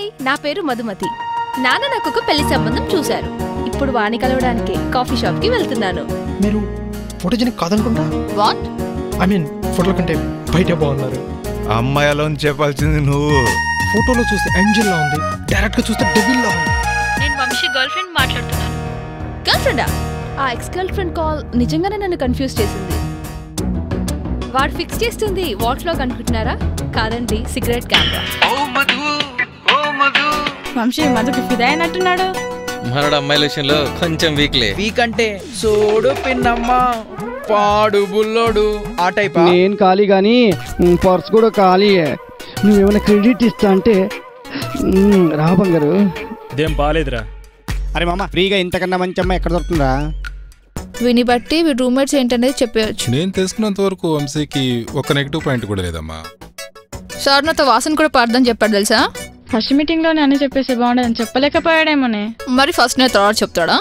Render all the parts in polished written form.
Hi, నా పేరు మధుమతి. నాన్న నాకు ఒక పెళ్లి సంబంధం చూశారు. ఇప్పుడు వాణి కలవడానికి కాఫీ షాప్ కి వెళ్తున్నాను. మీరు ఫోటోజెనిక్ కాదనుకుంటా? వాట్? ఐ మీన్ ఫోటోల కంటే బయట బాగున్నారు. అమ్మాయిలో చెప్పాల్సింది నువ్వు. ఫోటోలో చూస్తే ఏంజెల్ లా ఉంది, డైరెక్ట్ గా చూస్తే డెవిల్ లా ఉంది. నేను వంశీ గర్ల్ ఫ్రెండ్ మాట్లాడుతున్నాను. గర్ల్ ఫ్రెండా? ఆ ఎక్స్ గర్ల్ ఫ్రెండ్ కాల్ నిజంగానే నన్ను కన్ఫ్యూజ్ చేసింది. వాడు ఫిక్స్ చేస్తుంది వాచ్ లో కనుకుంటున్నారా? కాదండి, సిగరెట్ కెమెరా. వంశీ మధుకి ఫిదా అయినట్టున్నాడు. మనోడు అమ్మాయిల విషయంలో కొంచెం వీక్లే. వీక్ అంటే సోడు పిన్నమ్మ పాడు బుల్లోడు ఆ టైప్. నేను ఖాళీ కానీ పర్స్ కూడా ఖాళీ. నువ్వేమైనా క్రెడిట్ ఇస్తా అంటే రా బంగారు. ఇదేం బాలేదురా. అరే మామ, ఫ్రీగా ఇంతకన్నా మంచి అమ్మాయి ఎక్కడ దొరుకుతుందా? విని బట్టి వీడి రూమ్మేట్స్ ఏంటనేది చెప్పేయచ్చు. నేను తెలుసుకున్నంత వరకు వంశీకి ఒక నెగిటివ్ పాయింట్ కూడా లేదమ్మా. సార్ నాతో వాసన కూడా పాడదని చెప్పాడు తెలుసా? ఫస్ట్ మీటింగ్ లోనే అన్నీ చెప్పేసి బాగుండదని చెప్పలేకపోయాడేమోనే. మరి ఫస్ట్ నే తర్వాత చెప్తాడా?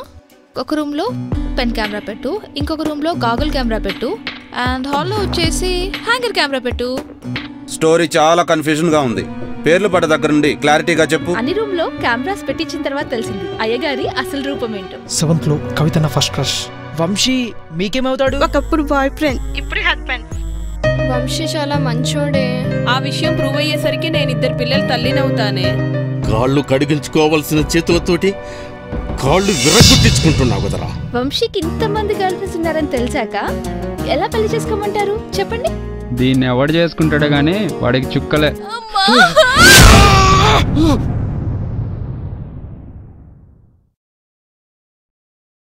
ఒక రూమ్ లో పెన్ కెమెరా పెట్టు, ఇంకొక రూమ్ లో గాగుల్ కెమెరా పెట్టు, అండ్ హాల్లో వచ్చేసి హ్యాంగర్ కెమెరా పెట్టు. స్టోరీ చాలా కన్ఫ్యూజన్ గా ఉంది. పేర్లు పడ్డ దగ్గర నుండి క్లారిటీగా చెప్పు. అన్ని రూమ్ లో కెమెరాస్ పెట్టించిన తర్వాత తెలిసింది అయ్యగారి అసలు రూపం ఏంటో. 7th లో కవిత నా ఫస్ట్ క్రష్. వంశీ మీకేమవుతాడు? ఒకప్పుడు బాయ్ ఫ్రెండ్, ఇప్పుడు హస్బెండ్. వంశీ చాలా మంచోడే. ఆ విషయం ప్రూవ్ అయ్యేసరికి నేను 2 పిల్లల తల్లినవుతానే. కాళ్ళు కడిగించుకోవాల్సిన చేతులతోటి కాళ్ళు విరగొట్టించుకుంటున్నావు కదరా. వంశీకి ఇంతమంది గర్ల్ ఫ్రెండ్స్ ఉన్నారని తెలిసాక ఎలా పెళ్లి చేసుకోమంటారు చెప్పండి? దీన్ని ఎవడు చేసుకుంటాడో గానీ వాడికి చుక్కలే.